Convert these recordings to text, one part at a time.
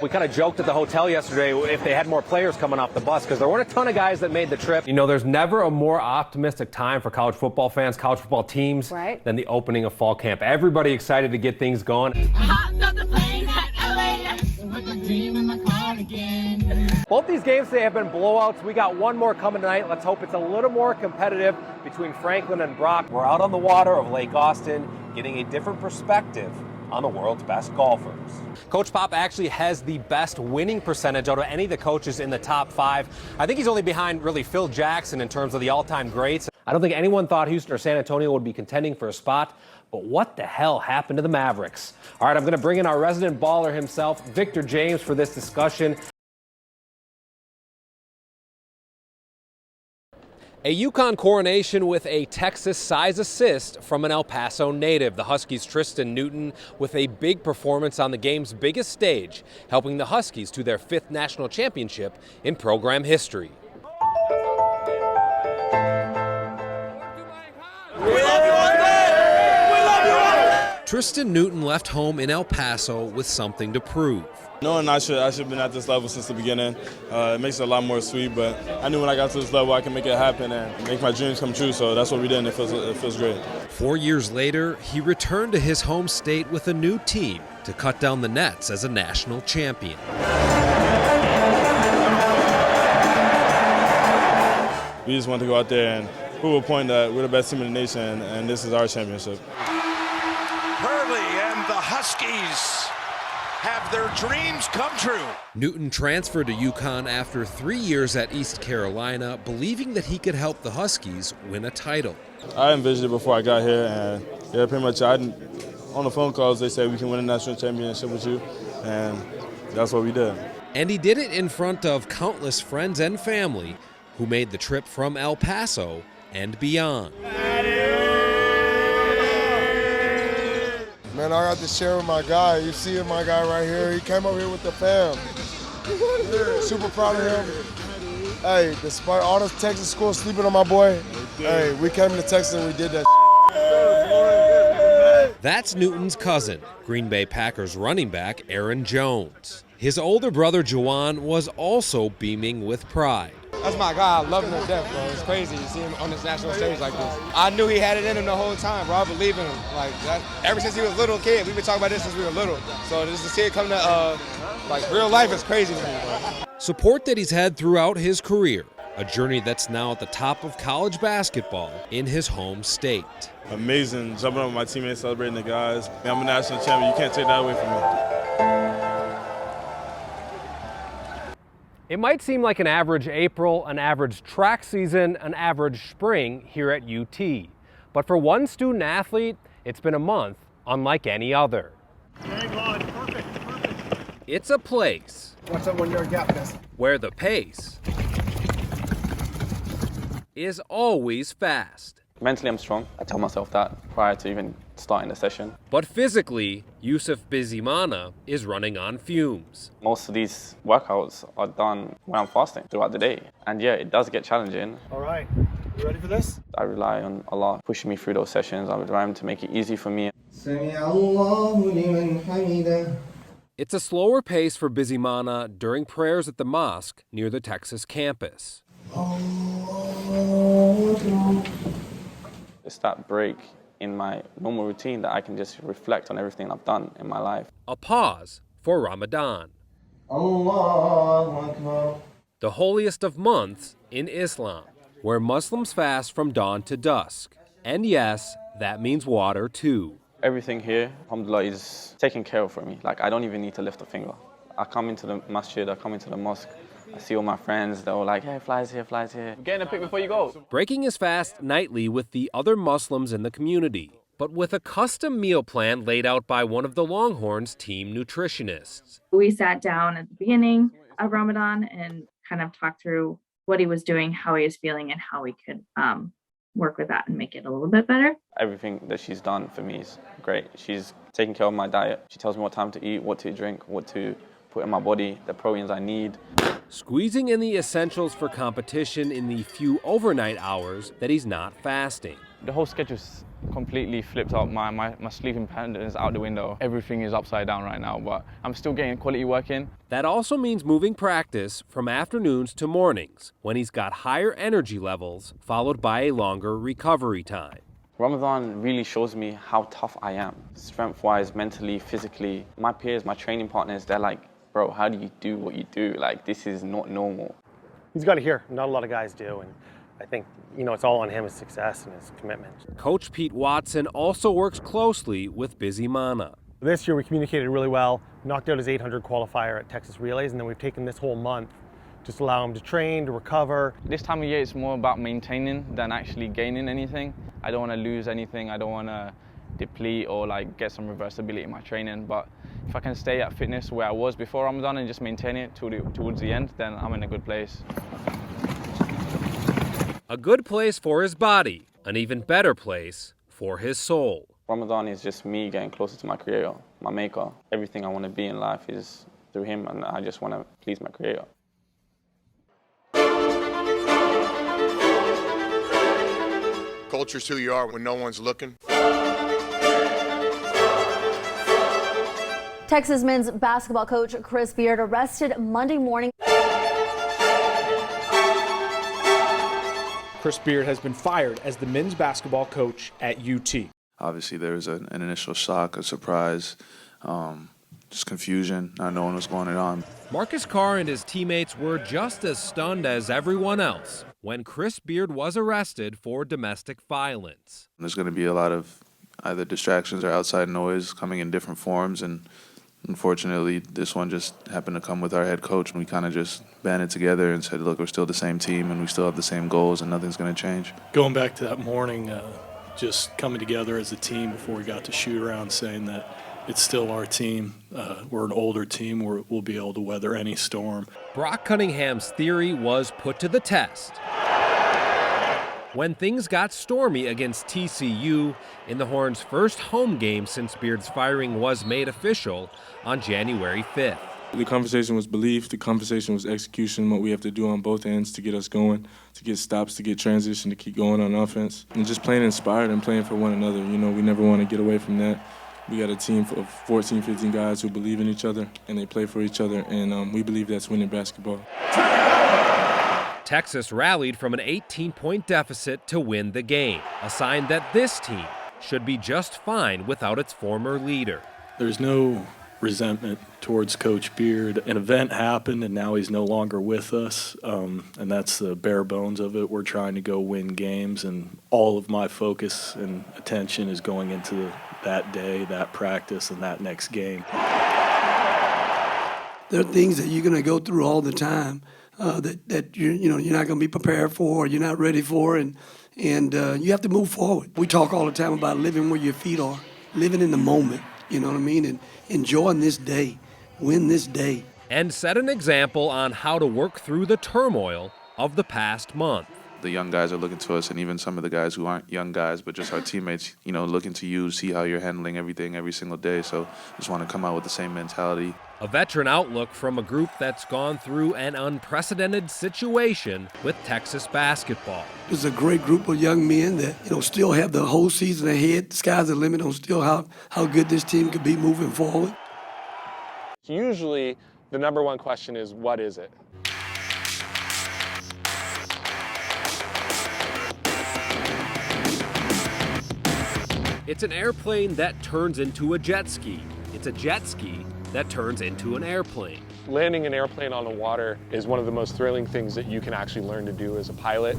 We kind of joked at the hotel yesterday if they had more players coming off the bus because there weren't a ton of guys that made the trip. You know, there's never a more optimistic time for college football fans, college football teams, than the opening of fall camp. Everybody excited to get things going. Both these games today have been blowouts. We got one more coming tonight. Let's hope it's a little more competitive between Franklin and Brock. We're out on the water of Lake Austin, getting a different perspective on the world's best golfers. Coach Pop actually has the best winning percentage out of any of the coaches in the top 5. I think he's only behind really Phil Jackson in terms of the all-time greats. I don't think anyone thought Houston or San Antonio would be contending for a spot, but what the hell happened to the Mavericks? All right, I'm going to bring in our resident baller himself, Victor James, for this discussion. A UConn coronation with a Texas-size assist from an El Paso native. The Huskies' Tristan Newton with a big performance on the game's biggest stage, helping the Huskies to their 5th national championship in program history. Tristan Newton left home in El Paso with something to prove. Knowing I should have been at this level since the beginning, it makes it a lot more sweet, but I knew when I got to this level I can make it happen and make my dreams come true, so that's what we did, and it feels great. 4 years later, he returned to his home state with a new team to cut down the nets as a national champion. We just want to go out there and prove a point that we're the best team in the nation, and this is our championship. Hurley and the Huskies have their dreams come true. Newton transferred to UConn after 3 years at East Carolina, believing that he could help the Huskies win a title. I envisioned it before I got here, and yeah, pretty much on the phone calls they said we can win a national championship with you, and that's what we did. And he did it in front of countless friends and family who made the trip from El Paso and beyond. Man, I got to share with my guy. You see my guy right here. He came over here with the fam. Super proud of him. Hey, despite all the Texas schools sleeping on my boy, hey, we came to Texas and we did that. That's Newton's cousin, Green Bay Packers running back Aaron Jones. His older brother, Juwan, was also beaming with pride. That's my guy. I love him to death, bro. It's crazy to see him on this national stage like this. I knew he had it in him the whole time, bro. I believe in him. Like that, ever since he was a little kid. We've been talking about this since we were little. So just to see it come to like real life is crazy to me, bro. Support that he's had throughout his career, a journey that's now at the top of college basketball in his home state. Amazing, jumping up with my teammates, celebrating the guys. I'm a national champion. You can't take that away from me. It might seem like an average April, an average track season, an average spring here at UT. But for one student athlete, it's been a month unlike any other. Perfect. It's a place What's up when you're a gap test? where the pace is always fast. Mentally, I'm strong. I tell myself that prior to even starting the session. But physically, Yusuf Bizimana is running on fumes. Most of these workouts are done when I'm fasting throughout the day. And yeah, it does get challenging. All right, you ready for this? I rely on Allah pushing me through those sessions. I rely on Him to make it easy for me. It's a slower pace for Bizimana during prayers at the mosque near the Texas campus. It's that break in my normal routine that I can just reflect on everything I've done in my life. A pause for Ramadan, Allahu Akbar. the holiest of months in Islam, where Muslims fast from dawn to dusk. And yes, that means water too. Everything here, alhamdulillah, is taken care of for me. Like, I don't even need to lift a finger. I come into the masjid, I come into the mosque, I see all my friends, they're all like, hey, flies here, flies here. Getting a pic before you go. Breaking his fast nightly with the other Muslims in the community, but with a custom meal plan laid out by one of the Longhorns' team nutritionists. We sat down at the beginning of Ramadan and kind of talked through what he was doing, how he was feeling, and how we could work with that and make it a little bit better. Everything that she's done for me is great. She's taking care of my diet. She tells me what time to eat, what to drink, what to put in my body, the proteins I need. Squeezing in the essentials for competition in the few overnight hours that he's not fasting. The whole schedule's completely flipped up. My sleeping pattern is out the window. Everything is upside down right now, but I'm still getting quality work in. That also means moving practice from afternoons to mornings, when he's got higher energy levels, followed by a longer recovery time. Ramadan really shows me how tough I am, strength-wise, mentally, physically. My peers, my training partners, they're like, bro, how do you do what you do? Like, this is not normal. He's got it here. Not a lot of guys do, and I think, it's all on him, his success and his commitment. Coach Pete Watson also works closely with Busy Mana. This year we communicated really well, knocked out his 800 qualifier at Texas Relays, and then we've taken this whole month just to allow him to train, to recover. This time of year, it's more about maintaining than actually gaining anything. I don't want to lose anything. I don't want to deplete or get some reversibility in my training. But if I can stay at fitness where I was before Ramadan and just maintain it towards the end, then I'm in a good place. A good place for his body, an even better place for his soul. Ramadan is just me getting closer to my creator, my maker. Everything I want to be in life is through him, and I just want to please my creator. Culture's who you are when no one's looking. Texas men's basketball coach Chris Beard arrested Monday morning. Chris Beard has been fired as the men's basketball coach at UT. Obviously, there was an initial shock, a surprise, just confusion, not knowing what's going on. Marcus Carr and his teammates were just as stunned as everyone else when Chris Beard was arrested for domestic violence. There's going to be a lot of either distractions or outside noise coming in different forms, and unfortunately, this one just happened to come with our head coach, and we kind of just banded together and said, look, we're still the same team, and we still have the same goals, and nothing's going to change. Going back to that morning, just coming together as a team before we got to shoot around, saying that it's still our team. We're an older team. We'll be able to weather any storm. Brock Cunningham's theory was put to the test when things got stormy against TCU in the Horns' first home game since Beard's firing was made official on January 5th. The conversation was belief, the conversation was execution, what we have to do on both ends to get us going, to get stops, to get transition, to keep going on offense, and just playing inspired and playing for one another. We never want to get away from that. We got a team of 14, 15 guys who believe in each other, and they play for each other, and we believe that's winning basketball. Texas rallied from an 18-point deficit to win the game, a sign that this team should be just fine without its former leader. There's no resentment towards Coach Beard. An event happened, and now he's no longer with us, and that's the bare bones of it. We're trying to go win games, and all of my focus and attention is going into that day, that practice, and that next game. There are things that you're going to go through all the time that you're not going to be prepared for, or you're not ready for, and you have to move forward. We talk all the time about living where your feet are, living in the moment, you know what I mean, and enjoying this day, win this day. And set an example on how to work through the turmoil of the past month. The young guys are looking to us, and even some of the guys who aren't young guys, but just our teammates, looking to you, see how you're handling everything every single day. So just want to come out with the same mentality. A veteran outlook from a group that's gone through an unprecedented situation with Texas basketball. It's a great group of young men that, still have the whole season ahead. The sky's the limit on still how good this team could be moving forward. Usually, the number one question is, what is it? It's an airplane that turns into a jet ski. It's a jet ski that turns into an airplane. Landing an airplane on the water is one of the most thrilling things that you can actually learn to do as a pilot.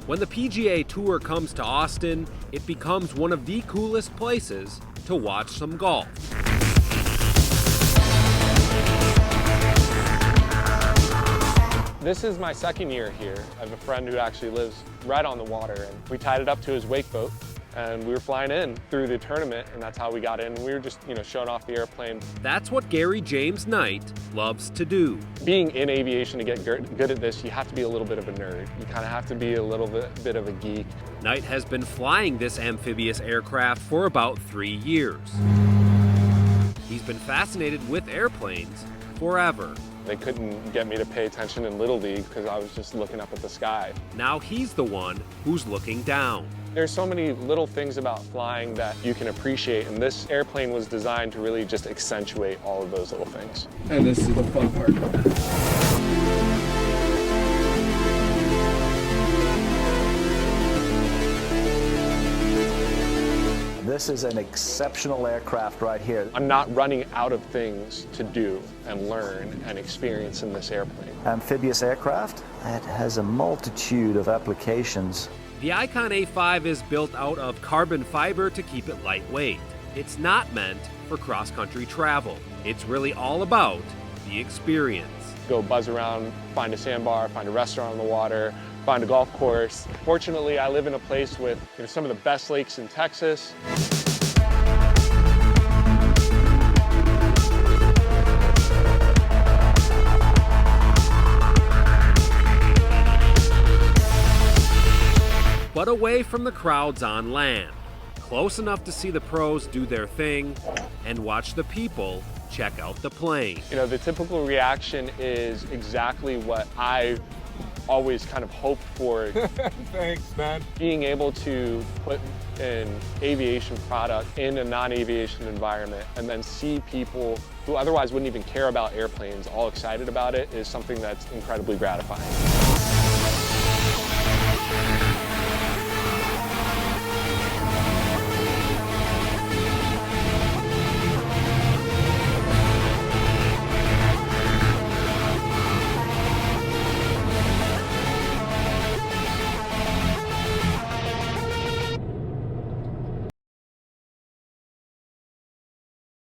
When the PGA Tour comes to Austin, it becomes one of the coolest places to watch some golf. This is my second year here. I have a friend who actually lives right on the water, and we tied it up to his wake boat, and we were flying in through the tournament, and that's how we got in. We were just, showing off the airplane. That's what Gary James Knight loves to do. Being in aviation to get good at this, you have to be a little bit of a nerd. You kind of have to be a little bit of a geek. Knight has been flying this amphibious aircraft for about 3 years. He's been fascinated with airplanes forever. They couldn't get me to pay attention in Little League because I was just looking up at the sky. Now he's the one who's looking down. There's so many little things about flying that you can appreciate, and this airplane was designed to really just accentuate all of those little things. And this is the fun part. This is an exceptional aircraft right here. I'm not running out of things to do and learn and experience in this airplane. Amphibious aircraft, it has a multitude of applications. The Icon A5 is built out of carbon fiber to keep it lightweight. It's not meant for cross-country travel. It's really all about the experience. Go buzz around, find a sandbar, find a restaurant on the water, find a golf course. Fortunately, I live in a place with some of the best lakes in Texas. But away from the crowds on land, close enough to see the pros do their thing and watch the people check out the plane. The typical reaction is exactly what I always kind of hoped for. Thanks, man. Being able to put an aviation product in a non-aviation environment and then see people who otherwise wouldn't even care about airplanes all excited about it is something that's incredibly gratifying.